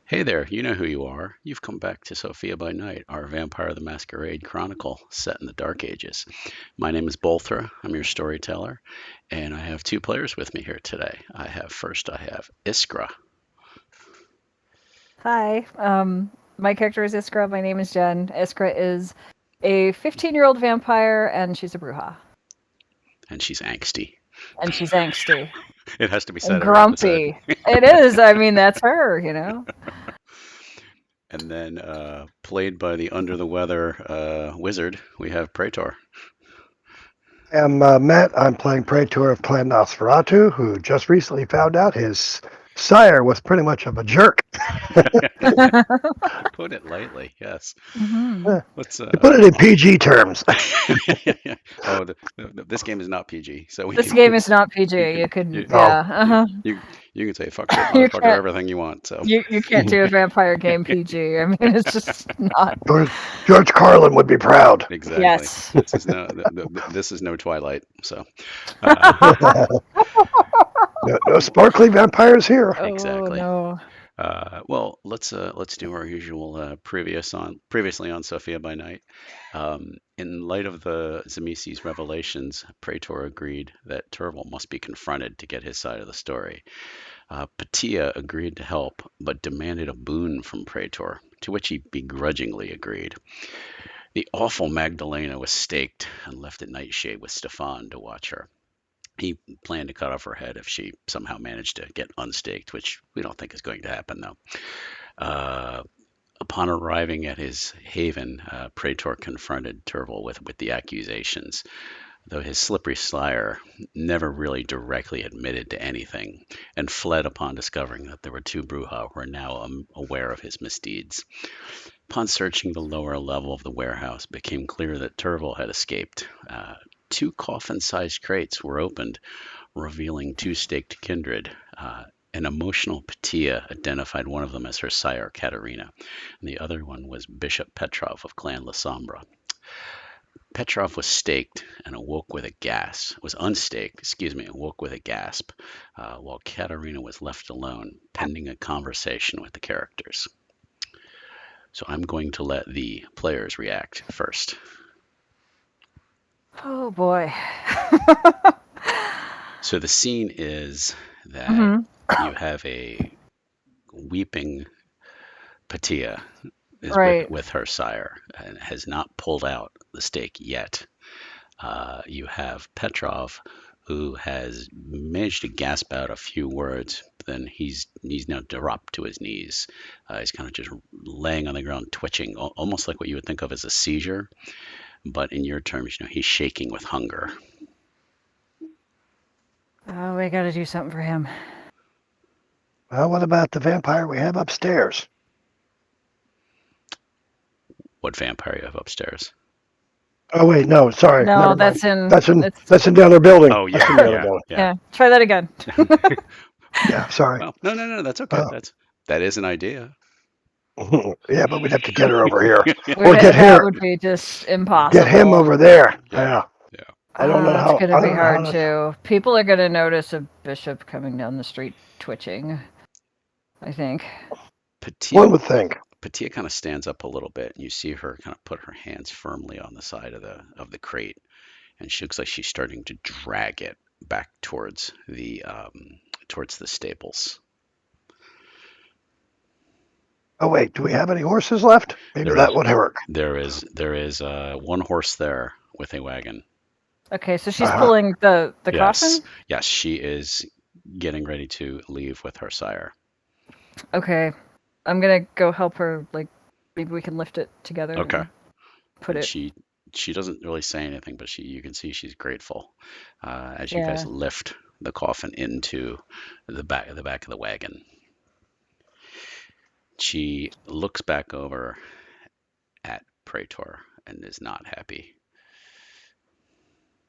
Hey there, you know who you are. You've come back to Sofia by Night, our Vampire the Masquerade chronicle set in the Dark Ages. My name is Bolthra, I'm your storyteller, and I have two players with me here today. I have Iskra. Hi, my character is Iskra. My name is Jen. Iskra is a 15-year-old vampire, and she's a bruja. And she's angsty. And she's angsty It has to be and said every episode. grumpy. It is. I mean, that's her. And then, played by the under the weather wizard, we have Praetor. I'm Matt. I'm playing Praetor of Clan Nosferatu, who just recently found out his sire was pretty much of a jerk. To put it lightly, yes. Hmm. Let's To put it in PG terms. oh, this game is not PG, so we This can game is not PG. you can You could, you Oh, yeah. you Uh-huh. you, you can say fuck shit You motherfucker can't. everything you want. So You can't do a vampire game PG. I mean, it's just not. George Carlin would be proud. exactly, Yes. this is no Twilight. So No sparkly vampires here. Oh exactly. no. Well, let's do our usual previously on Sophia by Night. In light of the Zamesi's revelations, Praetor agreed that Turval must be confronted to get his side of the story. Patia agreed to help, but demanded a boon from Praetor, to which he begrudgingly agreed. The awful Magdalena was staked and left at Nightshade with Stefan to watch her. He planned to cut off her head if she somehow managed to get unstaked, which we don't think is going to happen, though. Uh, Upon arriving at his haven, Praetor confronted Turval with the accusations, though his slippery sire never really directly admitted to anything, and fled upon discovering that there were two Bruja who were now aware of his misdeeds. Upon searching the lower level of the warehouse, it became clear that Turval had escaped. Two coffin-sized crates were opened, revealing two staked kindred. An emotional Patia identified one of them as her sire, Katerina, and the other one was Bishop Petrov of Clan Lasombra. Petrov was staked and awoke with a gasp, was unstaked, excuse me, awoke with a gasp, while Katerina was left alone, pending a conversation with the characters. So I'm going to let the players react first. Oh boy. So the scene is that Hmm. you have a weeping Patia is Right. with her sire and has not pulled out the stake yet. You have Petrov, who has managed to gasp out a few words, but then he's now dropped to his knees. He's kind of just laying on the ground, twitching, almost like what you would think of as a seizure, but in your terms, he's shaking with hunger. Oh, we gotta do something for him. Well, what about the vampire we have upstairs? What vampire you have upstairs? Oh wait, no, sorry, No, never mind. that's in. That's in It's that's in the other building. Oh That's yeah, in the other yeah, building. yeah. yeah. Try that again. Yeah, sorry. Well, no, that's okay. Uh, That is an idea. yeah, but we'd have to get her over here, or That would be just get him impossible. over there. Yeah, Yeah, yeah. I don't know It's how. gonna I be don't know how hard to. too. People are gonna notice a bishop coming down the street twitching. I think. Patia One would think. Patia kind of stands up a little bit, and you see her kind of put her hands firmly on the side of the crate, and she looks like she's starting to drag it back towards the stables. Oh wait, do we have any horses left? Maybe There that is would work. there is one horse there with a wagon. Okay, so she's Uh-huh. pulling the Yes, coffin? yes, she is getting ready to leave with her sire. Okay. I'm gonna go help her, like, maybe we can lift it together Okay. and put And it. she doesn't really say anything, but you can see she's grateful as you guys Yeah. lift the coffin into the back of the wagon. She looks back over at Praetor and is not happy.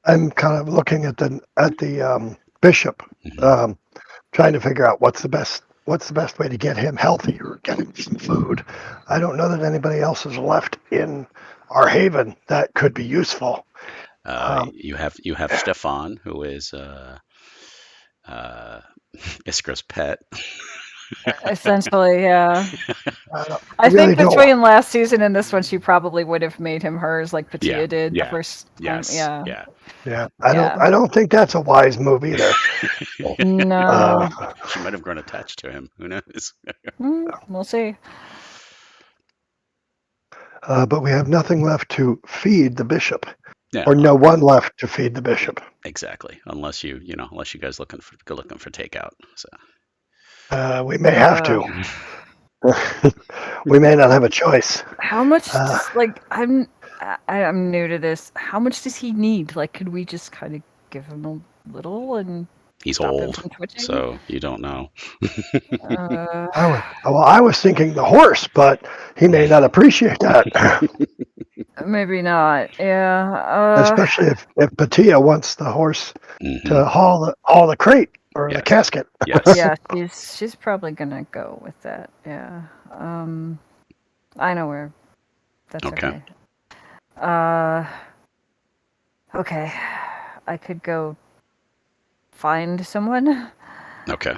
I'm kind of looking at the bishop, Mhm. trying to figure out what's the best way to get him healthy or get him some food. I don't know that anybody else is left in our haven that could be useful. Um, You have Stefan, who is uh, Iskra's pet. Essentially, yeah. I I really think don't. between last season and this one, she probably would have made him hers, like Yeah, Patia did the yeah, first time. yes, Yeah. yeah. Yeah, Yeah. I don't think that's a wise move either. Uh, No. She might have grown attached to him. Who knows? We'll see. but we have nothing left to feed the bishop, Yeah, or no one left to feed the bishop. exactly. Unless you guys go looking for takeout. So We may have Uh, to. We may not have a choice. how much Uh, does, I'm new to this. How much does he need? Like, could we just kind of give him a little and he's stop him old, from twitching? so you don't know. Uh, I was thinking the horse, but he may not appreciate that, maybe not. Yeah. especially if Patia wants the horse Hmm. to haul the crate or the Yes, casket. yes. Yeah, she's probably gonna go with that. Yeah. Um, I know where. That's Okay. okay. Uh, okay. I could go find someone. Okay.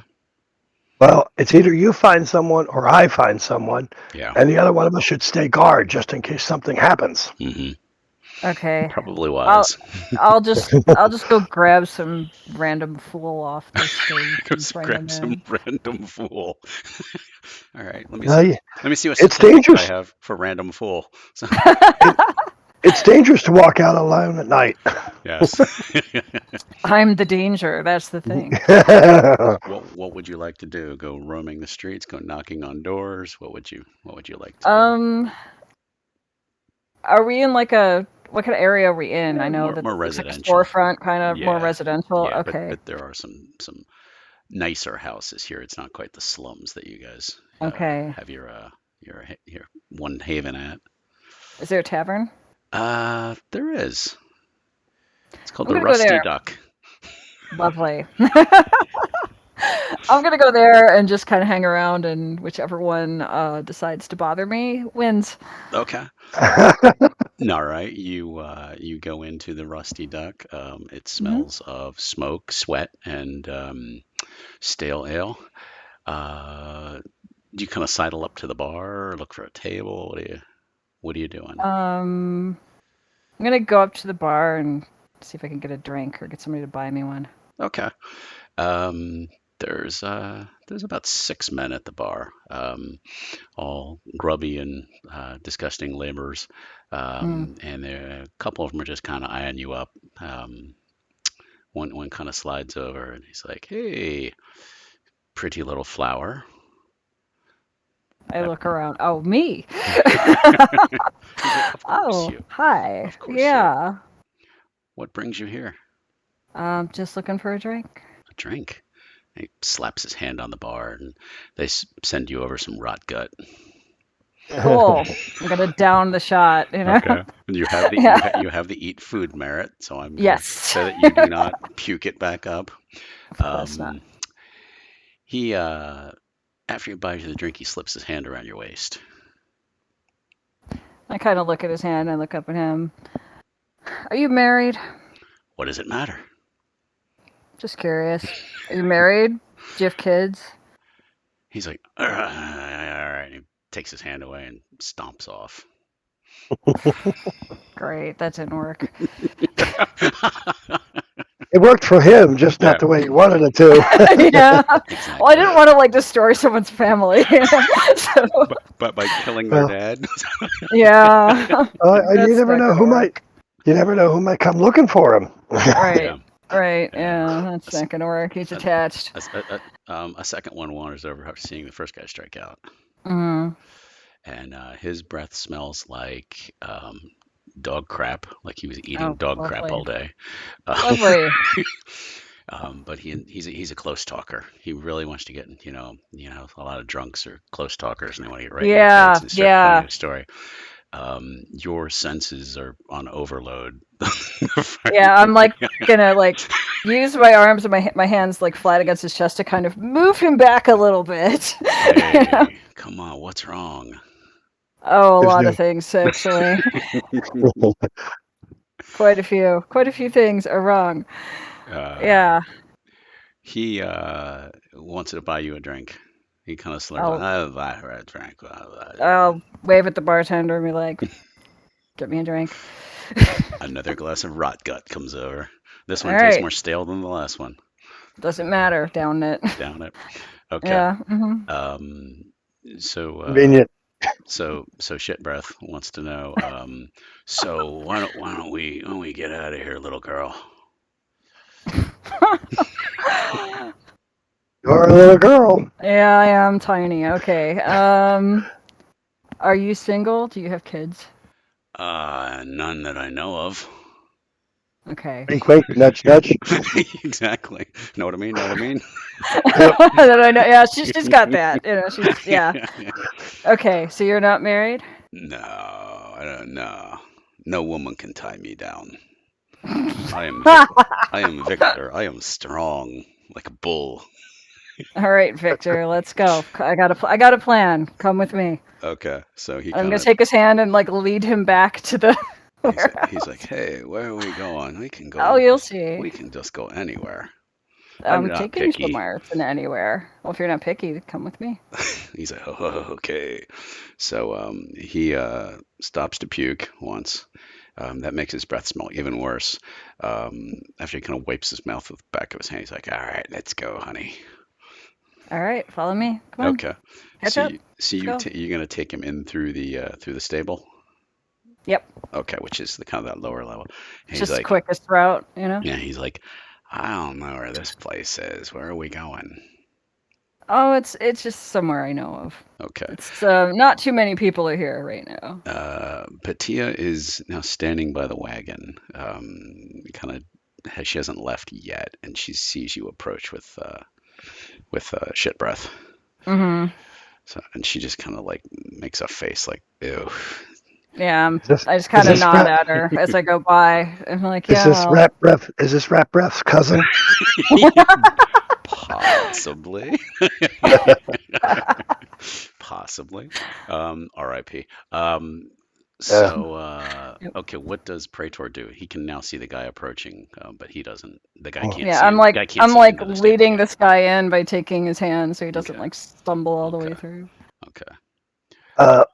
Well, it's either you find someone or I find someone, Yeah. and the other one of us should stay guard just in case something happens. Hmm. Okay. Probably I'll wise. I'll just go grab some random fool off the stage and Just bring him grab some in. random fool. All right. Let me Uh, see. Let me see what it's statistics I dangerous. have for random fool. So, It, it's dangerous to walk out alone at night. yes. I'm the danger. That's the thing. What would you like to do? Go roaming the streets? Go knocking on doors? What would you like to do? Um, are we in like a what kind of area are we in? I know More that more looks like a residential. storefront, kind of more Yeah. residential. Yeah, but Okay. there are some nicer houses here. It's not quite the slums that you guys Okay. have your one haven at. Is there a tavern? There is. It's called I'm the gonna go Rusty there. Duck. Lovely. I'm gonna go there and just kind of hang around, and whichever one decides to bother me wins. Okay. All right. You go into the Rusty Duck. It Hmm. smells of smoke, sweat, and stale ale. Do you kind of sidle up to the bar, look for a table? What are you doing? I'm gonna go up to the bar and see if I can get a drink or get somebody to buy me one. Okay. Um, there's about 6 men at the bar, all grubby and disgusting laborers, Mm. and a couple of them are just kind of eyeing you up. One kind of slides over and he's like, "Hey, pretty little flower." I Uh, look around. Oh, me. He's like, "Of course Oh, you, hi. of course you. Yeah. What brings you here? Just looking for a drink. A drink." He slaps his hand on the bar and they send you over some rot gut. Cool. I'm gonna down the shot. Okay. And you have the Yeah. you have the eat food merit, so I'm gonna Yes. say that you do not puke it back up. Of course not. Um, he after you buy you the drink, he slips his hand around your waist. I kind of look at his hand. I look up at him. Are you married? What does it matter? Just curious. Are you married? Do you have kids? He's like, all right. And he takes his hand away and stomps off. Great. That didn't work. It worked for him, just Yeah, not the way he wanted it to. Yeah. Well, I exactly. didn't want to like destroy someone's family. So But by killing their Well, dad. yeah, you that's never not know gonna work. you never know who might come looking for him. Right. Yeah. Right. And Yeah, that's a, s- not gonna work. He's a, attached. a second one wanders over after seeing the first guy strike out, Mm. and his breath smells like dog crap, like he was eating Oh, dog crap all lovely. day. Lovely. But he's a close talker. He really wants to get, a lot of drunks are close talkers and they want to get right in your face Yeah. and start telling Yeah. you a story. Your senses are on overload. Yeah. I'm like gonna like use my arms and my hands like flat against his chest to kind of move him back a little bit. You know? Hey, come on, what's wrong? Oh, a There's lot no. of things actually. Quite a few. Quite a few things are wrong. Uh, Yeah. he wants to buy you a drink. He kind of slurs on, I'll I'll buy her a drink. Blah, blah, blah." I'll wave at the bartender and be like, "Get me a drink." Another glass of rot gut comes over. This All one tastes right. more stale than the last one. Doesn't matter. Down it. Down it. Okay. Yeah. Hmm. Um, so Convenient. so shit breath wants to know. So why don't we get out of here, little girl? You're a little girl. Yeah, I am tiny. Okay. Are you single? Do you have kids? None that I know of. Okay. Wink, wink, nudge, nudge. Exactly. Know what I mean? Know what I mean? Yep. That I know. Yeah, she's got that. You know, she's yeah. Okay, so you're not married? No, I don't know. No woman can tie me down. I am I am Victor. I am strong like a bull. All right, Victor, let's go. I got a plan. Come with me. Okay, so he I'm kind gonna of take his hand and like lead him back to the he's warehouse. like, "Hey, where are we going? Oh, you'll see. We can just go anywhere. I'm I'm not taking you picky." somewhere. It's in anywhere. Well, if you're not picky, come with me. He's like, "Oh, okay." So he stops to puke once. That makes his breath smell even worse. After he kind of wipes his mouth with the back of his hand, he's like, "All right, let's go, honey." All right, follow me. Come on, Okay. catch up. Let's go. You're gonna take him in through the stable. Yep, Okay, which is the kind of that lower level. And he's just like, quickest route, you know. yeah, he's like, I don't know where this place is. Where are we going? Oh, it's just somewhere I know of. Okay. It's not too many people are here right now. Patia is now standing by the wagon. Kind of, she hasn't left yet, and she sees you approach with shit breath. Mm-hmm. So, and she just kind of like makes a face like, ew. Yeah, Is this I just is kind of this nod rap at her as I go by. I'm like, is this yeah. rap breath? Is this rap breath's cousin? Possibly. Possibly. R.I.P. Yeah. Yep. Okay, what does Praetor do? He can now see the guy approaching, but he doesn't. The guy Oh. can't Yeah, see him. The guy can't I'm see like into the stable leading yet. this guy in by taking his hand so he doesn't Okay. like stumble all the way Okay. through. Okay. Uh,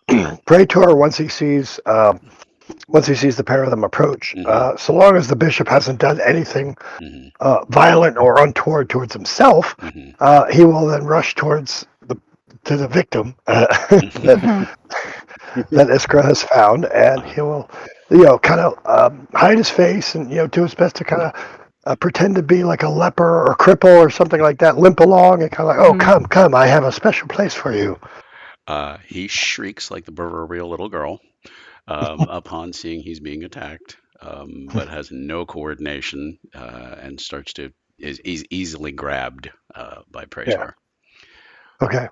Praetor, once he sees the pair of them approach, Mm-hmm. so long as the bishop hasn't done anything Mm-hmm. violent or untoward towards himself, Mm-hmm. he will then rush towards the victim that Mhm. that Iskra has found, and Uh-huh. he will, kind of hide his face and do his best to kind of pretend to be like a leper or cripple or something like that, limp along and kind of like, oh, Mhm. come, I have a special place for you. He shrieks like the proverbial little girl upon seeing he's being attacked, but has no coordination and is easily grabbed by Yeah. Praetor. Okay.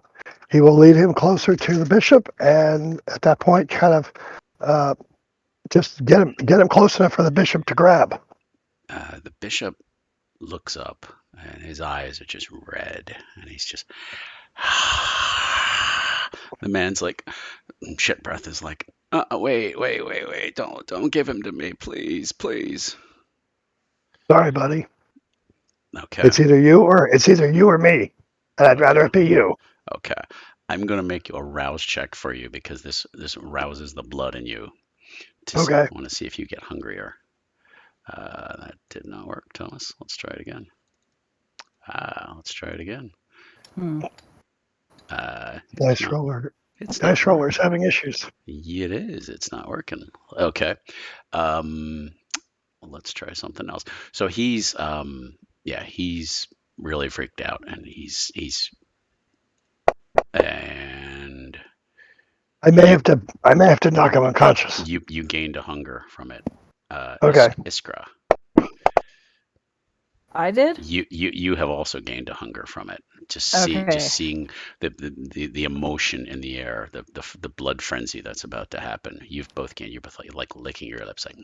He will lead him closer to the bishop, and at that point, kind of uh, just get him close enough for the bishop to grab. The bishop looks up, and his eyes are just red, and he's just. The man's like, shit breath is like, wait, don't give him to me, please, please. Sorry, buddy. Okay, It's either you or me, and I'd okay, rather it be you. okay. I'm gonna make you a rouse check for you because this rouses the blood in you. Okay. I want to see if you get hungrier. That did not work, Thomas. Let's try it again. Let's try it again. Hmm. It's Dice not. roller. It's not Dice roller's working. having issues. It is. It's not working. Okay. Let's try something else. So he's really freaked out, and and you I may have to knock him unconscious. you gained a hunger from it. Okay. Iskra. I did. You have also gained a hunger from it. Just Okay. seeing the emotion in the air, the blood frenzy that's about to happen. You've both gained. You're both like licking your lips, like.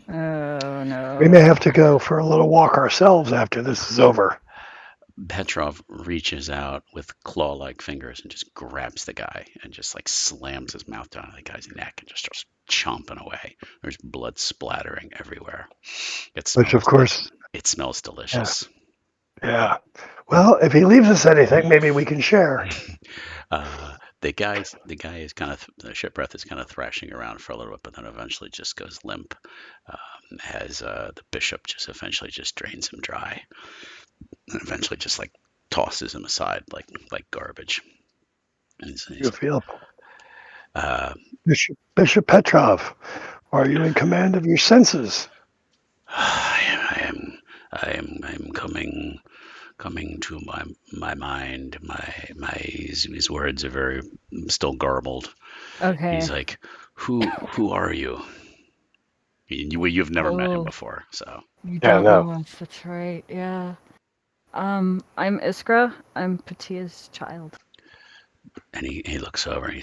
Oh no. We may have to go for a little walk ourselves after this is over. Petrov reaches out with claw-like fingers and just grabs the guy and just like slams his mouth down on the guy's neck and just starts chomping away. There's blood splattering everywhere. Which, of course, It smells delicious. yeah. Well, if he leaves us anything, maybe we can share. The guy is kind of the shipwreck is kind of thrashing around for a little bit, but then eventually just goes limp. As the bishop just eventually just drains him dry, and eventually just like tosses him aside like garbage. And You feel, uh, Bishop Petrov, are you in command of your senses? I am coming to my mind. His words are very still garbled. Okay. He's like, who are you? You've never met him Oh, before, so. you Yeah, don't no. know us. That's right. Yeah. I'm Iskra. I'm Patia's child. And he looks over and he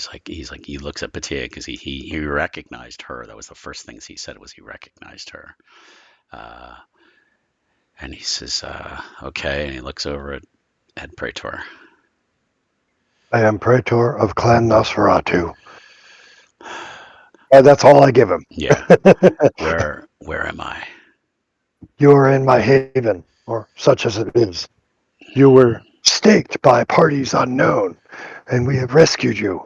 looks at Patia because he recognized her. That was the first things he said was he recognized her. And he says, okay, and he looks over at Praetor. I am Praetor of Clan Nosferatu. That's all I give him. Yeah. Where am I? You are in my haven, or such as it is. You were staked by parties unknown, and we have rescued you.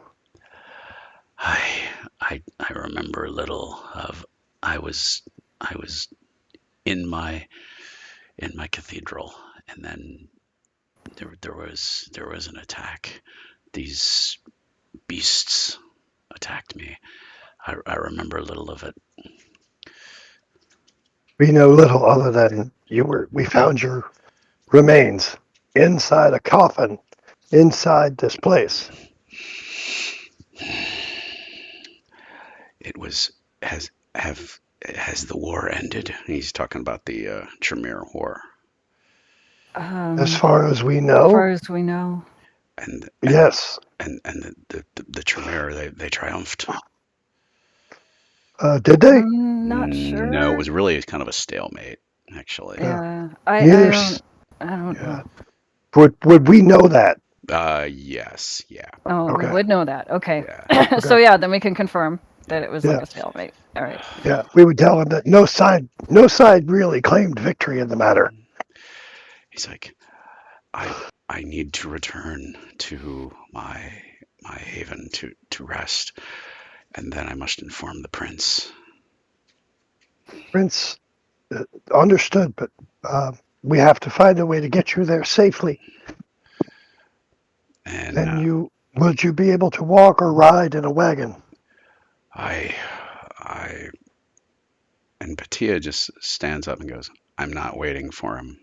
I remember little of I was in my cathedral, and then there was an attack. These beasts attacked me. I remember little of it. We know little other than we found your remains inside a coffin inside this place. It was has the war ended? He's talking about the Tremere War. As far as we As know, far as we know. And yes. and the Tremere they triumphed. Did they? I'm not sure. No, it was really kind of a stalemate, actually. Yeah. Neither. I don't know. Would we know that? Yes, yeah. Oh, we Okay. would know that. Okay. Yeah. So yeah, then we can confirm that it was like Yeah. a stalemate. All right. Yeah. We would tell him that no side really claimed victory in the matter. He's like, I need to return to my haven to rest, and then I must inform the prince. Prince, understood, but we have to find a way to get you there safely. And Would you be able to walk or ride in a wagon? I and Patia just stands up and goes, I'm not waiting for him.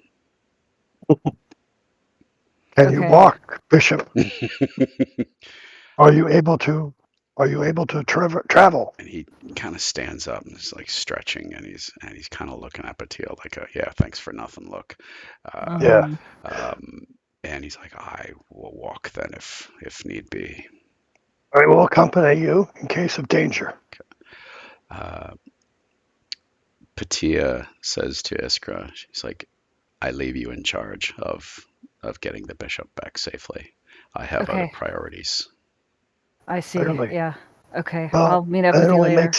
Can you walk, Bishop? Are you able to travel? And he kind of stands up and is like stretching, and he's kind of looking at Patia like a yeah, thanks for nothing look. Yeah. And he's like, I will walk then if need be. I will accompany you in case of danger. Patia says to Iskra, she's like, I leave you in charge of getting the bishop back safely. I have other priorities. I see. Clearly. Yeah. Okay. Well, I'll meet up with you later.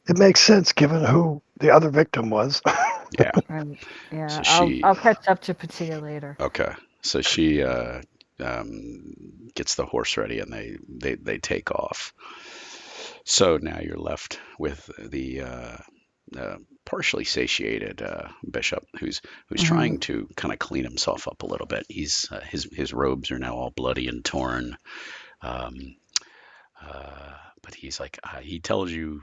It makes sense given who the other victim was. Yeah. Right. Yeah. So I'll catch up to Patia later. Okay. So she gets the horse ready, and they take off. So now you're left with the partially satiated bishop who's Mhm. trying to kind of clean himself up a little bit. He's his robes are now all bloody and torn. Um, but he's like he tells you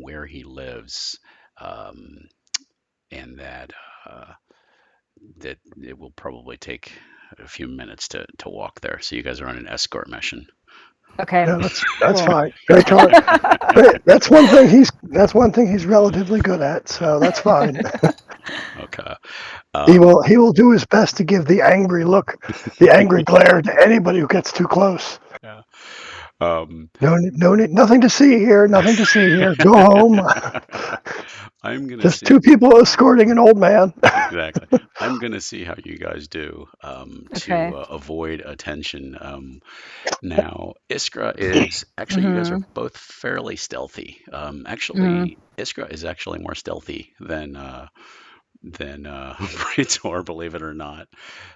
where he lives, um, and uh, that it will probably take a few minutes to walk there. So you guys are on an escort mission. Okay. Yeah, that's Cool. fine. Praetor, that's one thing he's relatively good at, so that's fine. Okay. He will do his best to give the angry look, the angry glare to anybody who gets too close. Yeah. Um, No need, nothing to see here. Nothing to see here. Go home. I'm gonna Just see two people escorting an old man. exactly. I'm gonna see how you guys do to Okay. avoid attention. Now, Iskra is actually you guys are Mhm. both fairly stealthy. Mhm. Actually, Iskra is actually more stealthy than Praetor, believe it or not.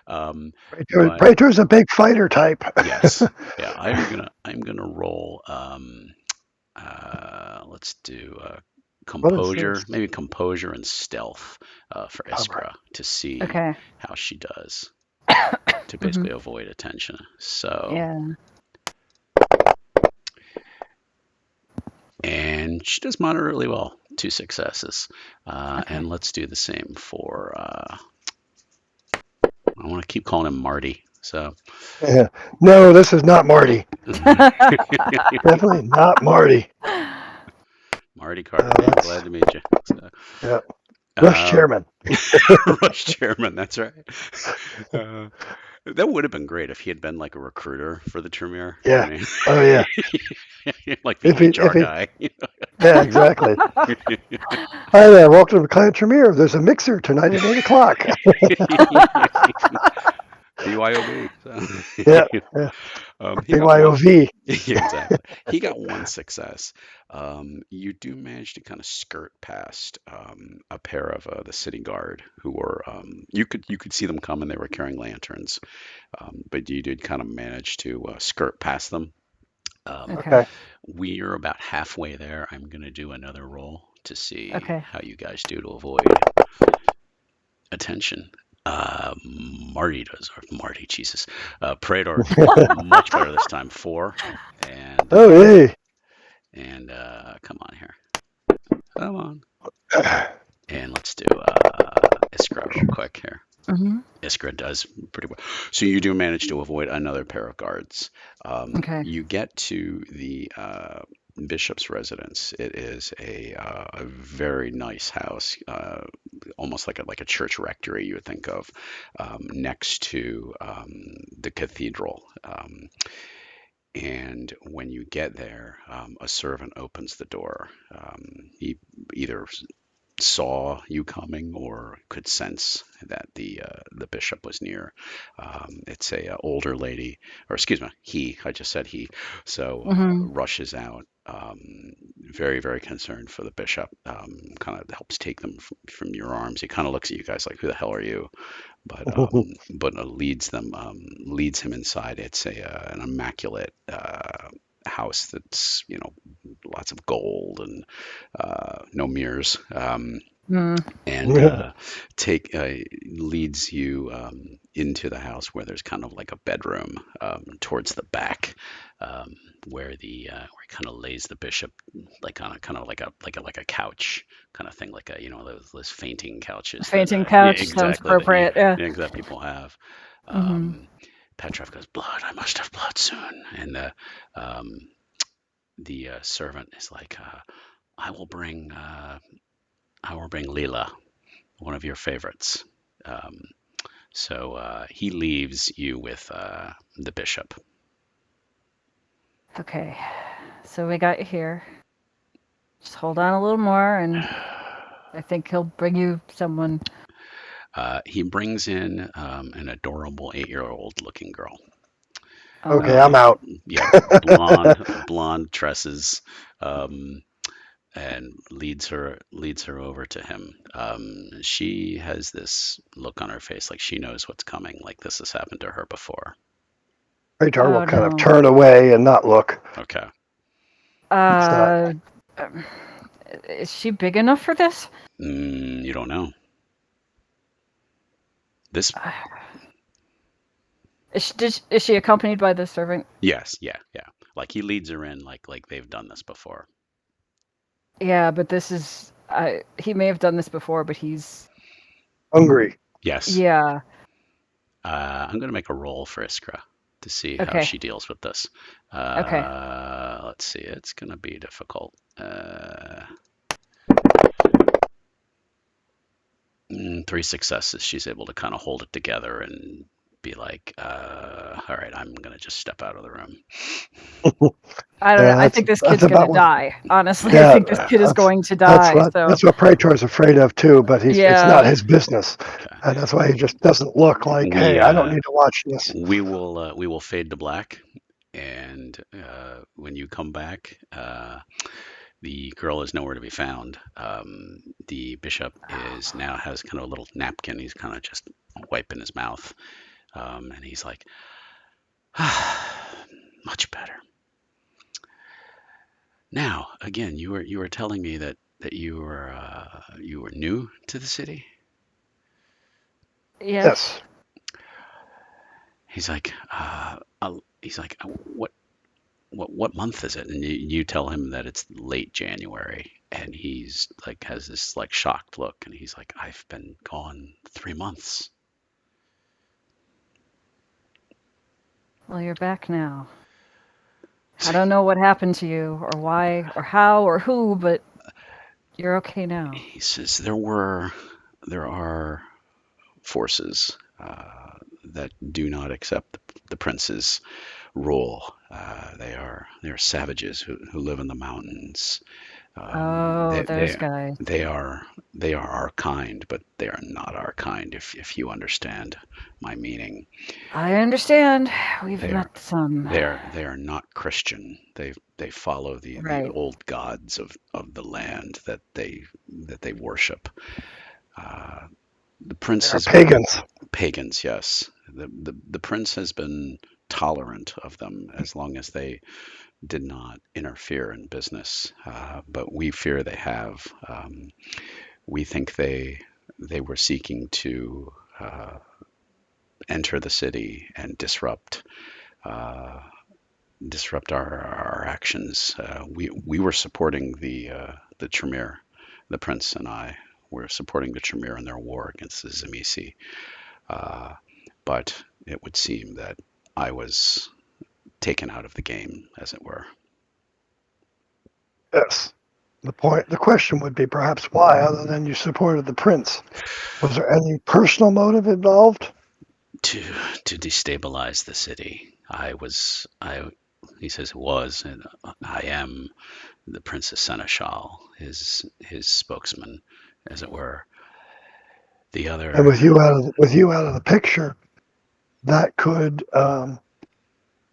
Um, but Praetor's a big fighter type. yes, yeah, I'm gonna roll. Let's do What is composure, this? maybe composure and stealth for All right. Iskra to see Okay. how she does to Mhm. basically avoid attention. So, Yeah. and she does moderately well, 2 successes. Okay. And let's do the same for, I want to keep calling him Marty. So, Yeah. No, this is not Marty. Definitely not Marty. Marty Carter, man, That's glad to meet you. So, yeah. Rush uh, chairman. Rush chairman, that's right. Uh, that would have been great if he had been like a recruiter for the Tremere. I Yeah. mean, Oh yeah. like the If HR he guy. yeah, exactly. Hi there, welcome to Clan Tremere. There's a mixer tonight at 8 o'clock. BYOB. Yeah, yeah. He got one. BYOV. Yeah, exactly. He got 1 success. You do manage to kind of skirt past a pair of the city guard who were you could see them come and they were carrying lanterns, but you did kind of manage to skirt past them. Um, Okay. Okay. we are about halfway there. I'm gonna do another roll to see Okay. how you guys do to avoid attention. Marty does, or Marty, Jesus. Praetor, much better this time. 4. And Oh yay. come on here. Come on. And let's do Iskra real quick here. Mhm. Iskra does pretty well. So you do manage to avoid another pair of guards. Okay. You get to the bishop's residence. It is a very nice house, almost like a church rectory you would think of, next to the cathedral. And when you get there, a servant opens the door. He either saw you coming or could sense that the bishop was near. It's a older lady, or excuse me, he. I just said he. So Mhm. rushes out, very very concerned for the bishop. Kind of helps take them from your arms. He kind of looks at you guys like, "Who the hell are you?" But leads him inside. It's an immaculate house that's lots of gold and no mirrors. Mm. And take leads you into the house where there's kind of like a bedroom towards the back, where he kind of lays the bishop like on a kind of like a couch kind of thing, like those fainting couches that Fainting yeah, couch sounds exactly, that appropriate. Yeah. yeah, that people have. Mhm. Petrov goes, blood, I must have blood soon. And um, the servant is like, I will bring Leela, one of your favorites. Um, so he leaves you with the bishop. Okay. So we got you here. Just hold on a little more, and I think he'll bring you someone. He brings in an adorable 8-year-old looking girl. Oh Okay, no. I'm out. Yeah, blonde tresses, um, and leads her over to him. She has this look on her face like she knows what's coming, like this has happened to her before. Radar will Oh kind of no. turn away and not look. Okay. Stop. Uh, um, Is she big enough for this? You don't know. This, Is she accompanied by the servant? yes, yeah. Like he leads her in, like they've done this before. Yeah, but this is. He may have done this before, but he's. Hungry. Yes. Yeah. I'm going to make a roll for Iskra to see how Okay. she deals with this. Okay. Let's see. It's going to be difficult. 3 successes. She's able to kind of hold it together and be like, all right, I'm going to just step out of the room. I don't know. I that's think this that's kid's gonna about what. die. Honestly, I Yeah, think this kid is that's going to die. So that's what Praetor's afraid of too. But it's yeah. not his business, Okay. and that's why he just doesn't look like, hey, I don't need to watch this. We will fade to black, and when you come back, the girl is nowhere to be found. The bishop now has kind of a little napkin. He's kind of just wiping his mouth, and he's like, much better. Now, again, you were telling me that you were new to the city. Yes. He's like, what month is it? And you tell him that it's late January, and he's like has this like shocked look, and he's like, I've been gone 3 months. Well, you're back now. I don't know what happened to you, or why, or how, or who, but you're okay now. He says there are forces that do not accept the prince's rule. They are savages who live in the mountains. Those guys. They are our kind, but they are not our kind. If you understand my meaning, I understand. We've they are met some. they are not Christian. They follow the Right. old gods of the land that they worship. The prince They're has pagans. pagans, yes. The prince has been tolerant of them as long as they did not interfere in business, but we fear they have. We think they were seeking to enter the city and disrupt our actions. We were supporting the Tremere, the prince and I were supporting the Tremere in their war against the Zemisi. But it would seem that I was taken out of the game, as it were. Yes. The question would be perhaps why, other than you supported the prince. Was there any personal motive involved? To destabilize the city. He says it was, and I am the Princess Seneschal, his spokesman, as it were. The And other, with you out of the picture, that could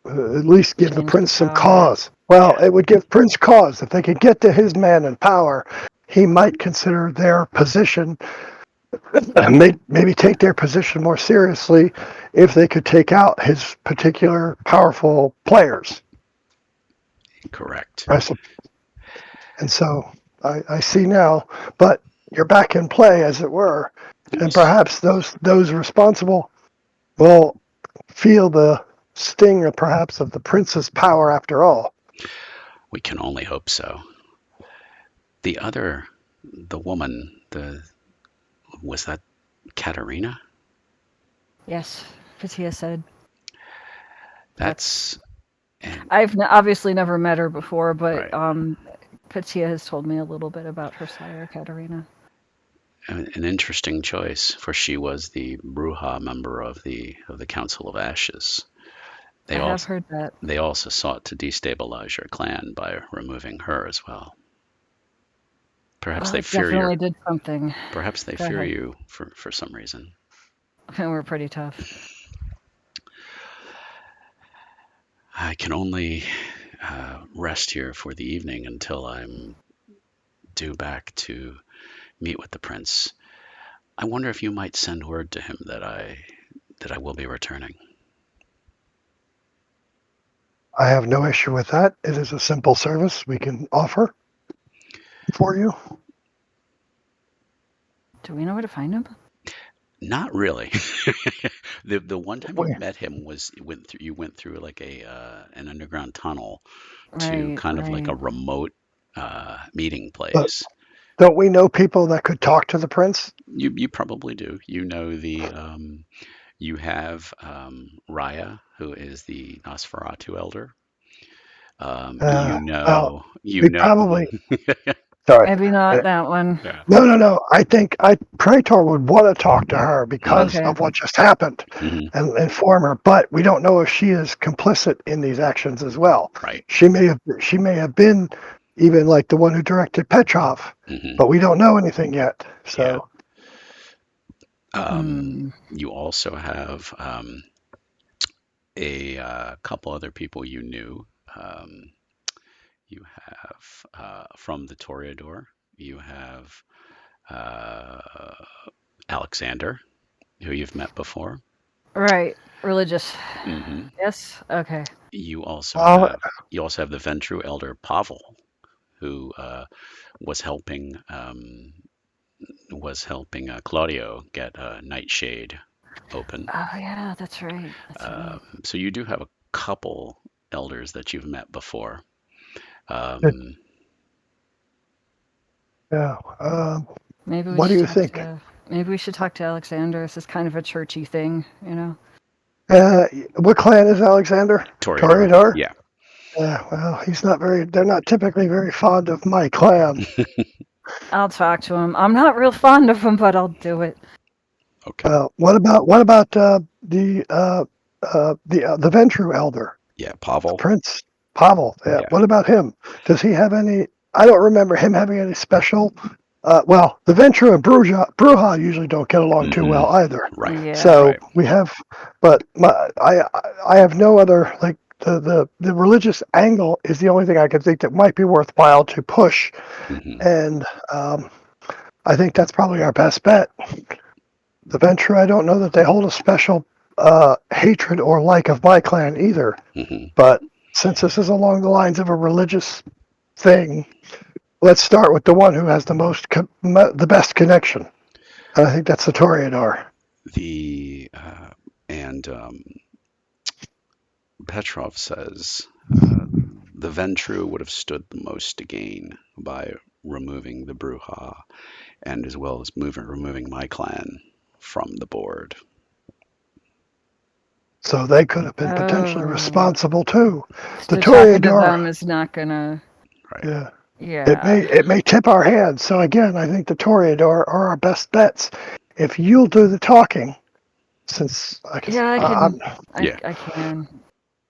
at least give the Change prince some power. cause. Well, it would give Prince cause. If they could get to his man in power, he might consider their position, maybe take their position more seriously if they could take out his particular powerful players. correct. And so I see now, but you're back in play, as it were, and Yes. perhaps those responsible will feel the sting, perhaps, of the prince's power after all. We can only hope so. The woman, was that Katerina? Yes, Patia said. That's I've obviously never met her before, but right. Patia has told me a little bit about her sire, Katerina. An interesting choice, for she was the Bruja member of the Council of Ashes. I have heard that. They also sought to destabilize your clan by removing her as well. Perhaps Well, they it fear definitely did something. Perhaps they Go fear ahead. you for some reason. We're pretty tough. I can only rest here for the evening until I'm due back to meet with the prince. I wonder if you might send word to him that I will be returning. I have no issue with that. It is a simple service we can offer. for you? Do we know where to find him? Not really. The one time you We, met him was you went through like a an underground tunnel to Right, kind of like a right. remote meeting but place. don't we know people that could talk to the prince? You probably do. You know you have Raya, who is the Nosferatu elder. Uh, well, You we know. probably. Sorry. Maybe Uh, not that one. Yeah. No, no, no. I think Praetor would want to talk to her because Hmm. Okay. of what just happened Hmm. and inform her. But we don't know if she is complicit in these actions as well. Right. She may have been even like the one who directed Petrov, Hmm. but we don't know anything yet. Yeah. So Hmm. You also have a couple other people you knew. Um, you have from the Toreador. You have uh, Alexander, who you've met before. Right. Religious. Hmm. Yes? Okay. You also uh, have the Ventru elder Pavel, who was helping Claudio get Nightshade open. Oh, yeah, that's right. That's right. So you do have a couple elders that you've met before. it, Um, yeah. Maybe we What do should you talk think? to Alexander. This is kind of a churchy thing, you know? What clan is Alexander? Toreador, Toreador? yeah. Yeah. Well, he's not very. They're not typically very fond of my clan. I'll talk to him. I'm not real fond of him, but I'll do it. Okay. What about the Ventru elder, Yeah, the Pavel. prince Pavel? Yeah. Yeah. What about him? Does he have any? I don't remember him having any special. Well, the Ventru and Bruja usually don't get along too Hmm. well either. Right. Yeah. So Right. we have, but I have no other like the religious angle is the only thing I can think that might be worthwhile to push, Hmm. and I think that's probably our best bet. The Venture, I don't know that they hold a special hatred or like of my clan either. Hmm. But since this is along the lines of a religious thing, let's start with the one who has the best connection. And I think that's the Toreador. The and Petrov says the Ventru would have stood the most to gain by removing the Bruja and as well as removing my clan from the board. So they could have been potentially Oh. responsible too. The So talking to Toreador, them is not gonna. Right. yeah, Yeah. it may tip our hands. So again, I think the Toreador are our best bets. If you'll do the talking, since Yeah, I I'm can. Yeah. I can.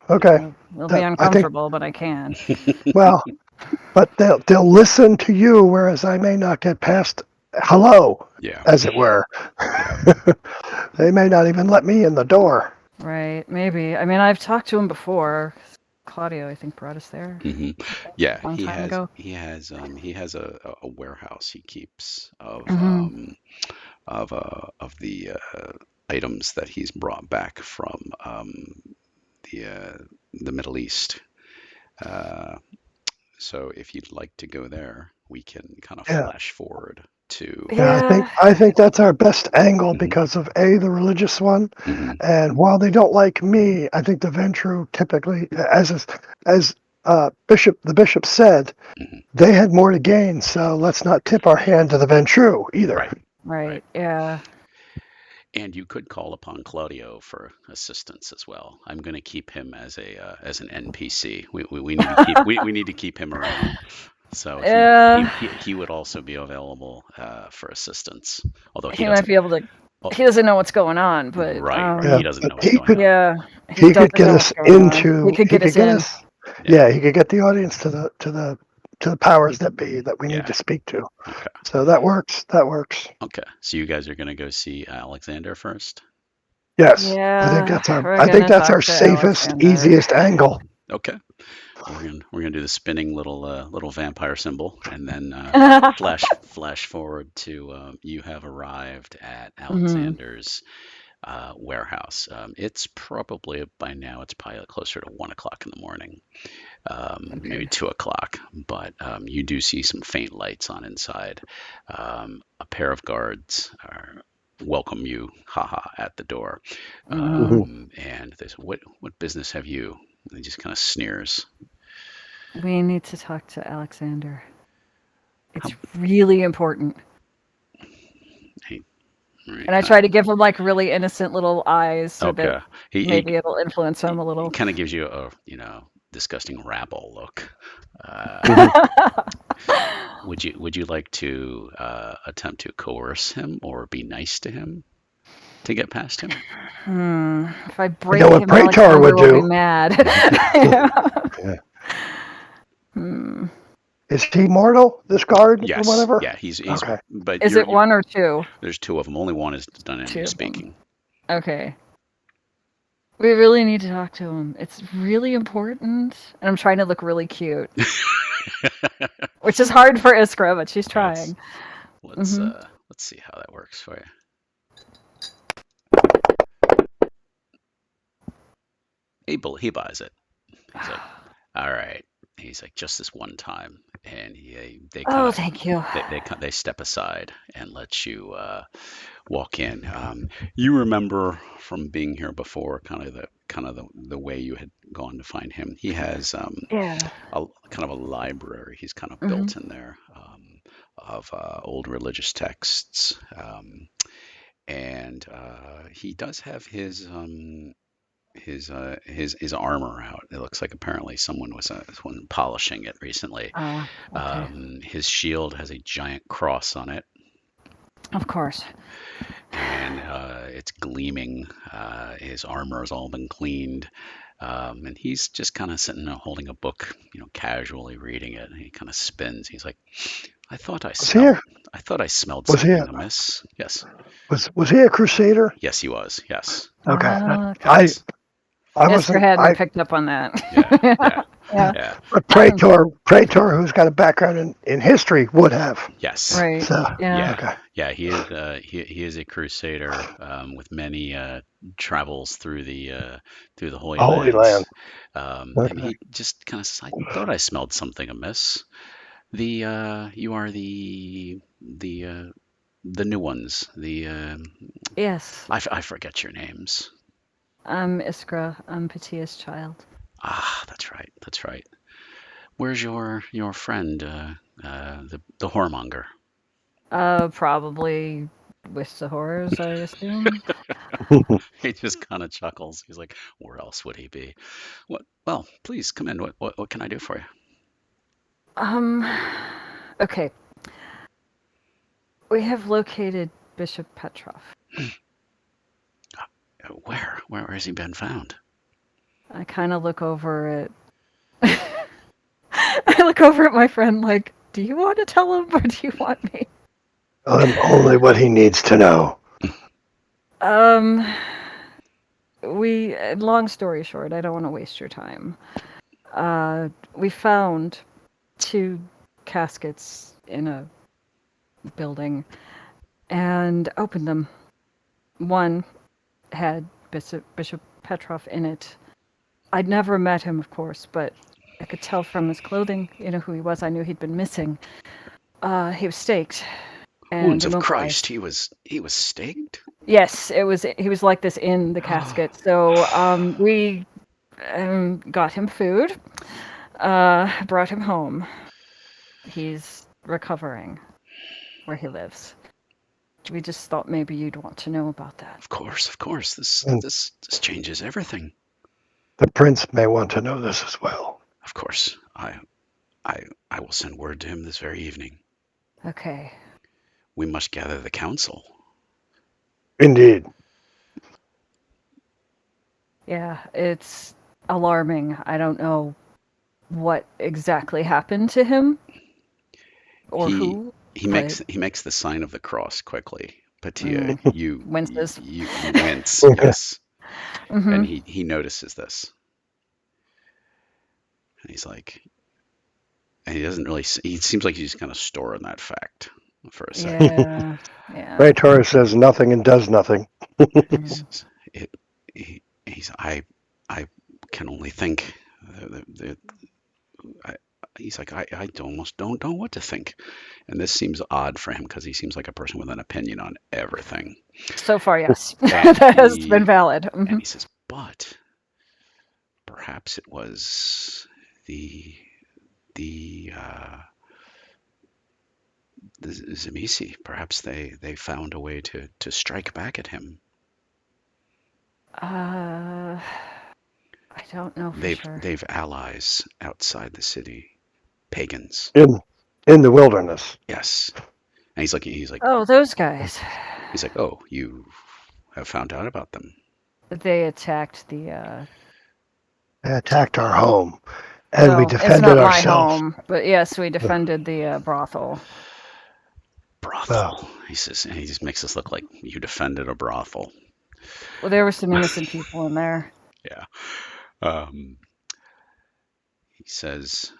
okay, It'll be I think uncomfortable, but I can. well, but they'll listen to you, whereas I may not get past hello, Yeah. as it were. Yeah. They may not even let me in the door. Right. Maybe. I mean, I've talked to him before. Claudio, I think, brought us there Hmm. Yeah. a long time ago. He has a warehouse he keeps Hmm. of the items that he's brought back from the Middle East. Uh, so if you'd like to go there, we can kind of Yeah, flash forward to. yeah. Yeah. I think that's our best angle Hmm. because of the religious one, Hmm. and while they don't like me, I think the Ventru typically, as the bishop said, Hmm. they had more to gain. So let's not tip our hand to the Ventru either. Right. Right. Right. Yeah. And you could call upon Claudio for assistance as well. I'm going to keep him as an NPC. We need to we need to keep him around. So Yeah. he would also be available for assistance. Although he He might doesn't. be able to. Oh, He doesn't know what's going on, but right, right. Yeah, He doesn't but know what's going on. yeah, he he could doesn't get know us what's going on. into He could he get could us get in. us yeah, he could get the audience to the powers that be that we need Yeah. to speak to. Okay. So that works. Okay. So you guys are going to go see Alexander first. Yes, Yeah, we're I think gonna that's our talk to safest, Alexander. easiest angle. Okay. We're gonna do the spinning little vampire symbol, and then flash forward to you have arrived at Hmm. Alexander's warehouse. It's probably by now it's probably closer to 1 o'clock in the morning, maybe Okay. 2 o'clock. But you do see some faint lights on inside. A pair of guards welcome you, haha, at the door. Mm, And they say, "What business have you?" And he just kind of sneers. we need to talk to Alexander. It's How, really important. he, he And I kind try to give him like really innocent little eyes of so that okay. He maybe it'll influence him a he little. kind of gives you a disgusting rabble look. Uh, would you like to attempt to coerce him or be nice to him to get past him? If I I know break what him, Praetor Alexander would will be do. mad. Yeah. Is he mortal, this guard or Yes. whatever? Yeah. He's. Okay. But Is it one or two? there's two of them. Only one has done any Two of them. speaking. Okay. We really need to talk to him. It's really important. And I'm trying to look really cute, which is hard for Iskra, but she's Yes. trying. Let's Hmm. uh let's see how that works for you. He buys it. He's like, all right. He's like, just this one time, and they kind Oh, of thank you. they step aside and let you walk in. You remember from being here before, kind of the way you had gone to find him. He has Yeah. a kind of a library. He's kind of Hmm. built in there of old religious texts, and he does have his armor out. It looks like apparently someone was polishing it recently. Okay. His shield has a giant cross on it, Of course. and it's gleaming. His armor has all been cleaned, and he's just kind of sitting there holding a book, casually reading it. And he kind of spins. He's like, "I thought I Was he smelled. a, I thought I smelled was he something a, amiss." Yes, was he a crusader? yes, he was. Yes, Okay. Okay. I yes, I Iskra wasn't hadn't I picked up on that. yeah, yeah, Yeah. yeah, but Praetor who's got a background in history would have. yes. Right. So Yeah. Yeah, okay. yeah, he is a crusader with many travels through the Holy Holy Land. Lands, and Okay. he just kind of says, "I thought I smelled something amiss. You are the new ones. Yes. I forget your names. I'm Iskra. I'm Patia's child. Ah, that's right, that's right. Where's your friend, the whoremonger?" Probably with the horrors, I assume. He just kind of chuckles. He's like, "Where else would he be?" What? Well, please come in. What can I do for you? Um, okay. We have located Bishop Petrov. Where has he been found? I kind of look over at I look over at my friend like, do you want to tell him or do you want me? Only what he needs to know. Um, long story short, I don't want to waste your time. We found two caskets in a building and opened them. One had Bishop Petrov in it. I'd never met him, of course, but I could tell from his clothing, who he was. I knew he'd been missing. He was staked and Wounds of Christ. immobilized. He was staked. Yes, he was like this in the casket. So we got him food, brought him home. He's recovering where he lives. We just thought maybe you'd want to know about that. Of course, of course. This And this this changes everything. the prince may want to know this as well. Of course, I will send word to him this very evening. Okay. We must gather the council. Indeed. Yeah, it's alarming. I don't know what exactly happened to him or He who, he but makes the sign of the cross quickly. Patia, mm, winces. you wince, yes, and Mm-hmm. he notices this, and he's like, and he doesn't really. He seems like he's kind of storing that fact for a second. Yeah, yeah. Praetor says nothing and does nothing. He says, I can only think. The, the, I, he's like, I almost don't know what to think. And this seems odd for him because he seems like a person with an opinion on everything. So far, yes. And That has been valid. he says, but perhaps it was the the uh, the Zamisi. Perhaps they found a way to strike back at him. I don't know for sure. They've allies outside the city, pagans. In the wilderness. Yes. And he's like, Oh, those guys. oh, you have found out about them. They attacked the. They attacked our home, and we Well, it's defended not my ourselves. home, but yes, we defended the brothel. Brothel. He says, and he just makes us look like you defended a brothel. Well, there were some innocent people in there. Yeah. He says,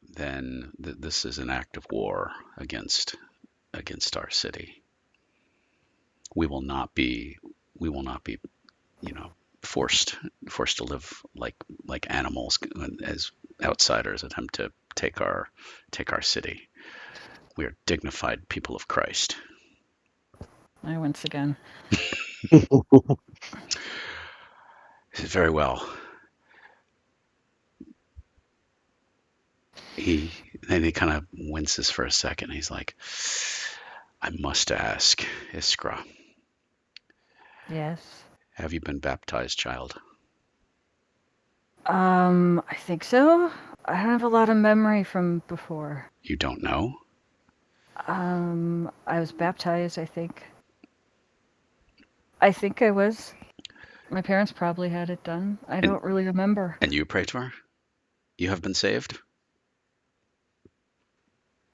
then this is an act of war against our city. We will not be forced to live like animals as outsiders attempt to take our city. We are dignified people of Christ. I once again. Very well. He kind of winces for a second. He's like, I must ask, Iskra. Yes. Have you been baptized, child? I think so. I don't have a lot of memory from before. You don't know? I was baptized, I think. I think I was. My parents probably had it done. I don't really remember. And you, Praetor? You have been saved?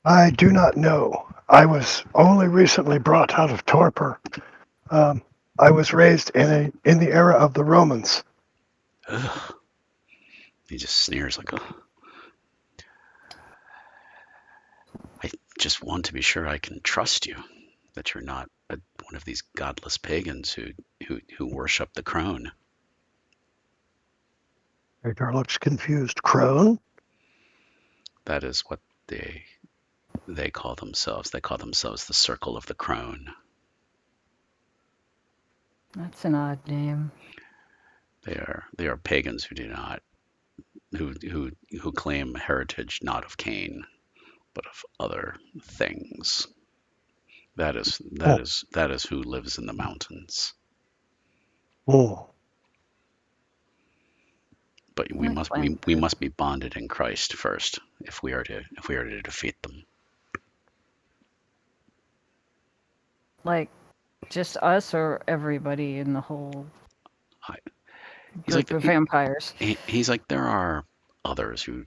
I do not know. I was only recently brought out of torpor. I was raised in the era of the Romans. Ugh. He just sneers like, oh. I just want to be sure I can trust you, that you're not one of these godless pagans who worship the crone. Hagar looks confused. Crone? That is what they call themselves. They call themselves the Circle of the Crone. That's an odd name. They are pagans who do not who claim heritage not of Cain, but of other things. That is who lives in the mountains. Oh. But we must be bonded in Christ first if we are to defeat them. Like, just us or everybody in the whole He's group of vampires? He's like, there are others who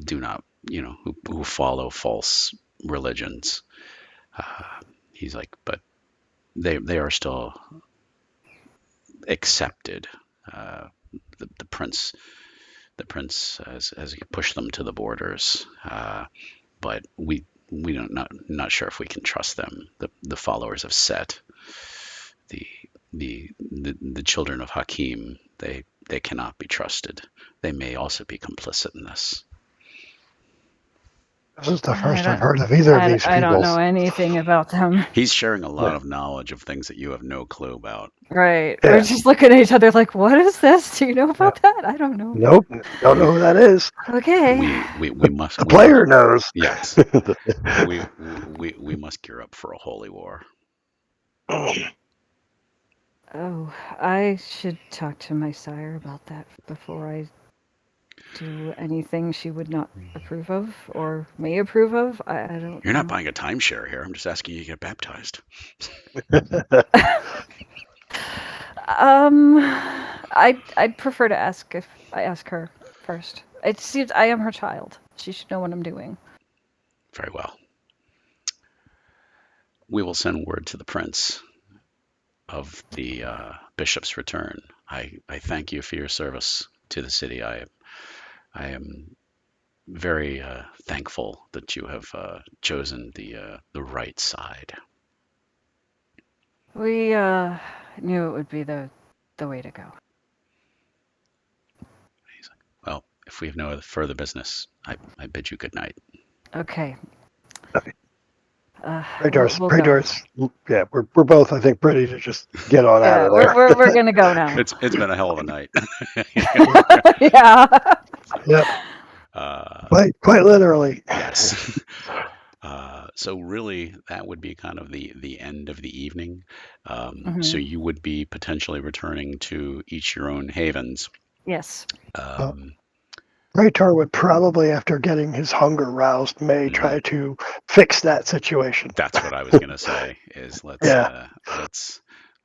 do not, who follow false religions. He's like, but they are still accepted. The prince has pushed them to the borders, but we don't not sure if we can trust them. The followers of Set, the children of Hakim, they cannot be trusted. They may also be complicit in this. This is the first I've heard of either of these people. I don't know anything about them. He's sharing a lot of knowledge of things that you have no clue about. Right. Yeah. We're just looking at each other like, what is this? Do you know about that? I don't know. Nope. Don't know who that is. Okay. We must. The player knows. Yes. we must gear up for a holy war. Oh, I should talk to my sire about that before I do anything she would not approve of or may approve of. I don't. You're not buying a timeshare here. I'm just asking you to get baptized. I'd prefer to ask if I ask her first. It seems I am her child. She should know what I'm doing. Very well. We will send word to the prince of the bishop's return. I thank you for your service to the city. I am very thankful that you have chosen the right side. We knew it would be the way to go. He's like, well, if we have no further business, I bid you good night. Okay. We'll Pray go. Doris. Yeah, we're both, I think, ready to just get on out Yeah, of we're there. we're gonna go now. It's been a hell of a night. Yeah. Yep, uh, quite literally. yes. So really, that would be kind of the end of the evening. So Hmm. you would be potentially returning to each your own havens. Yes. Uh, Um, Praetor would probably, after getting his hunger roused, may mhm. try to fix that situation. That's what I was gonna say. Is Yeah.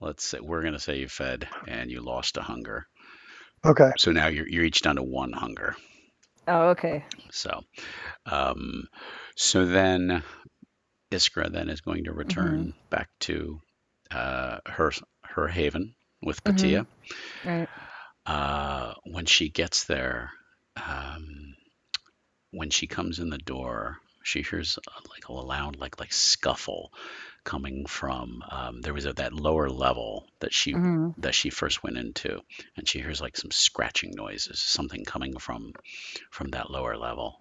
let's say we're gonna say you fed and you lost a hunger. Okay. So now you're each down to one hunger. Oh, okay. So um, so then Iskra then is going to Mhm. return back to her haven with Mhm. Patia. Right. When she gets there, um, when she comes in the door, she hears like a loud like scuffle coming from there was that lower level Mhm. that she first went into, and she hears like some scratching noises, something coming from that lower level.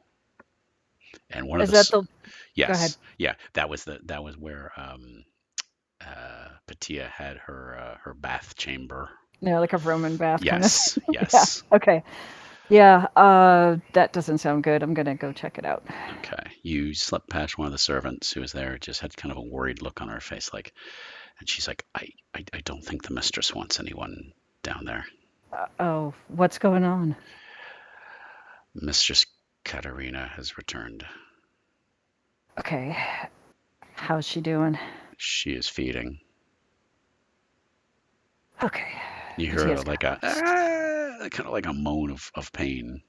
And one of Is the that the? Go ahead. yes, yeah, that was where Patia had her bath chamber. Yeah, like a Roman bath kind of Yes, thing. Yeah. yes. Okay. Yeah. That doesn't sound good. I'm gonna go check it out. Okay. You slept past one of the servants who was there, just had kind of a worried look on her face, like, and she's like, I don't think the mistress wants anyone down there. Oh, what's going on? Mistress Katerina has returned. Okay. How's she doing? She is feeding. Okay. You hear Patia's gonna like a rest. kind of like a moan of pain.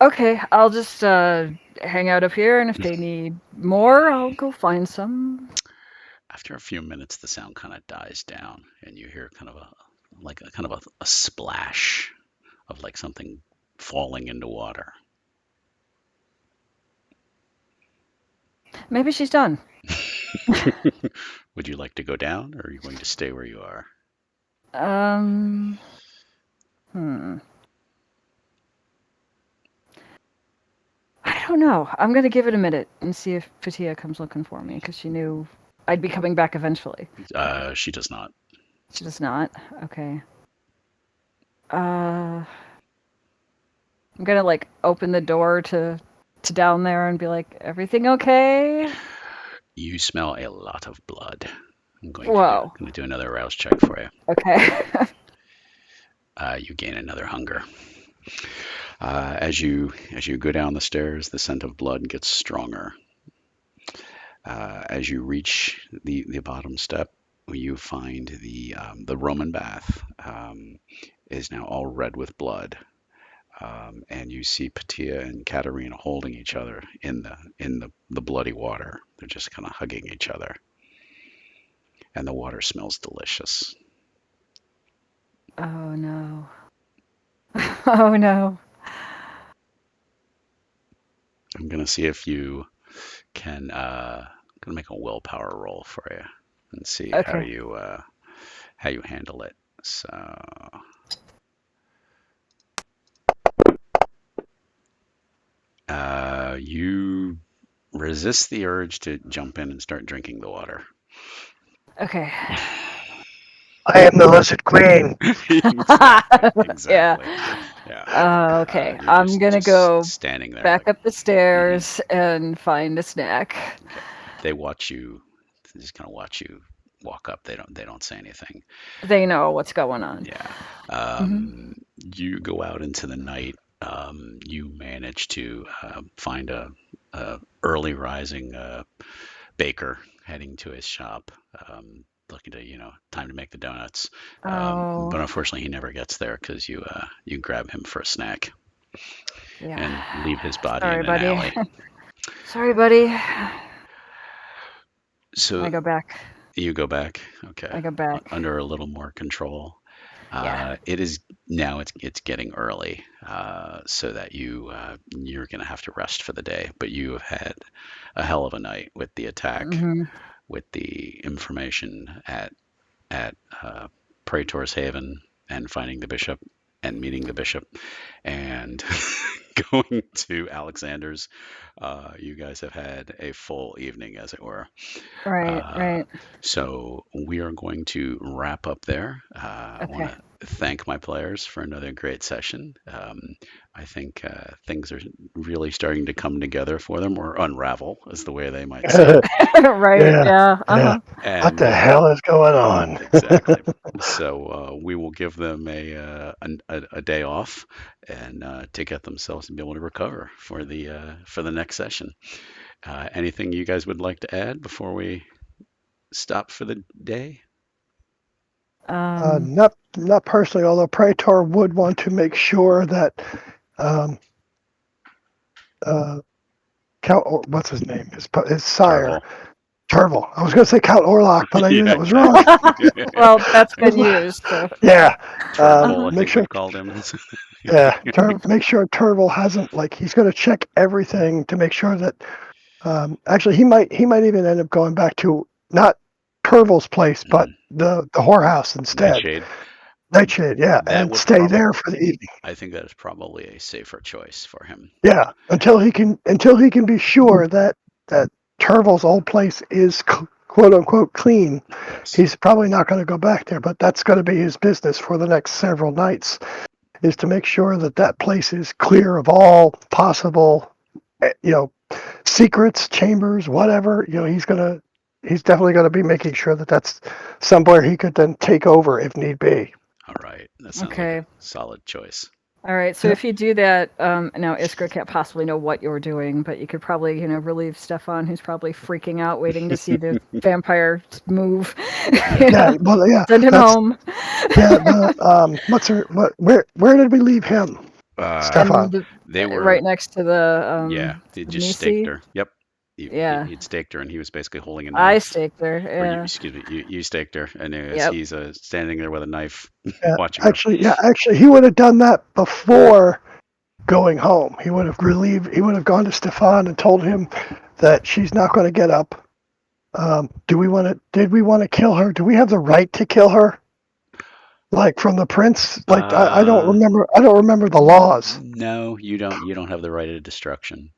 Okay, I'll just hang out up here, and if they need more, I'll go find some. After a few minutes, the sound kind of dies down, and you hear kind of a kind of a splash of like something falling into water. Maybe she's done. Would you like to go down, or are you going to stay where you are? Um. Hmm. I don't know. I'm gonna give it a minute and see if Fatia comes looking for me because she knew I'd be coming back eventually. She does not. She does not. Okay. Uh, I'm gonna like open the door to down there and be like, "Everything okay?" You smell a lot of blood. I'm Whoa. going to do another rouse check for you. Okay. You gain another hunger. As you go down the stairs, the scent of blood gets stronger. As you reach the bottom step, you find the Roman bath is now all red with blood, and you see Patia and Katerina holding each other in the bloody water. They're just kind of hugging each other, and the water smells delicious. Oh no. Oh no. I'm gonna see if you can gonna make a willpower roll for you and see Okay. how you handle it. So you resist the urge to jump in and start drinking the water. Okay. I am the Lizard Queen. Exactly, Yeah. exactly. Yeah. Okay. You're I'm gonna just go standing there back like, up the mhm. stairs and find a snack. Okay. They watch you, they just kind of watch you walk up. They don't say anything. They know what's going on. Yeah. Hmm. You go out into the night. You manage to find a early rising baker heading to his shop, looking to time to make the donuts. Oh, But unfortunately, he never gets there because you grab him for a snack yeah. and leave his body Sorry, in an buddy. alley. Sorry, buddy. I So go back. you go back, okay, I go back. under a little more control. Yeah. It is now. It's getting early, so that you're gonna have to rest for the day. But you have had a hell of a night with the attack. Hmm. with the information at Praetor's Haven and finding the bishop and meeting the bishop and going to Alexander's. You guys have had a full evening, as it were. Right, Uh, right. so we are going to wrap up there. I want Okay. to thank my players for another great session. I think things are really starting to come together for them, or unravel, is the way they might say it. Right, Yeah, yeah. yeah. Uh-huh. What And the hell is going on? exactly. So we will give them a day off and to get themselves and be able to recover for the next session. Anything you guys would like to add before we stop for the day? Um, Not personally, although Praetor would want to make sure that um, uh, Count, or what's his name? His sire, Turville. Turville. I was going to say Count Orlok, but I knew Yeah, that was wrong. exactly. well, that's been used, so. Yeah. Turville, I Make think sure. we've called him. Yeah. Make sure Turville hasn't like he's going to check everything to make sure that. Actually, he might even end up going back to not Turville's place, but Mhm. the whorehouse instead. Nightshade. Nightshade, yeah, That and would stay probably, there for the evening. I think that is probably a safer choice for him. Yeah, until he can be sure that Turville's old place is quote unquote clean. Yes. He's probably not going to go back there, but that's going to be his business for the next several nights, is to make sure that that place is clear of all possible, you know, secrets, chambers, whatever. He's definitely going to be making sure that that's somewhere he could then take over if need be. All right. That sounds like a Okay. solid choice. All right. So if you do that, now Iskra can't possibly know what you're doing, but you could probably, relieve Stefan, who's probably freaking out, waiting to see the vampire move. Yeah. Yeah, well, yeah, Send him that's home. yeah. Where did we leave him, Uh, Stefan? And the, they were, right next to the yeah, they just staked Nisi. her. Yep. Yeah. He'd staked her, and he was basically holding a I knife. staked her. Or you, Yeah. excuse me, you staked her, and Yep. he's standing there with a knife, Yeah, watching her. actually, he would have done that before going home. He would have relieved. He would have gone to Stefan and told him that she's not going to get up. Do we want to? Did we want to kill her? Do we have the right to kill her? Like from the prince? Like I don't Uh, remember. I don't remember the laws. no, you don't. You don't have the right of destruction.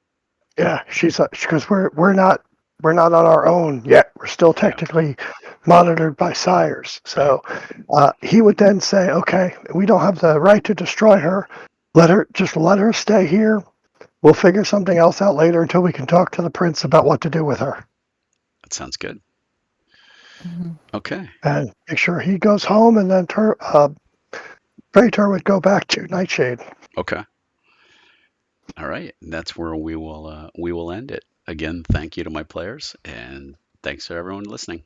Yeah, she's because we're not on our own yet. We're still Yeah. technically monitored by sires. Right. So he would then say, okay, we don't have the right to destroy her. Let her stay here. We'll figure something else out later until we can talk to the prince about what to do with her. That sounds good. Mhm. Okay. And make sure he goes home, and then Praetor would go back to Nightshade. Okay. All right. And that's where we will end it. Again, thank you to my players, and thanks to everyone listening.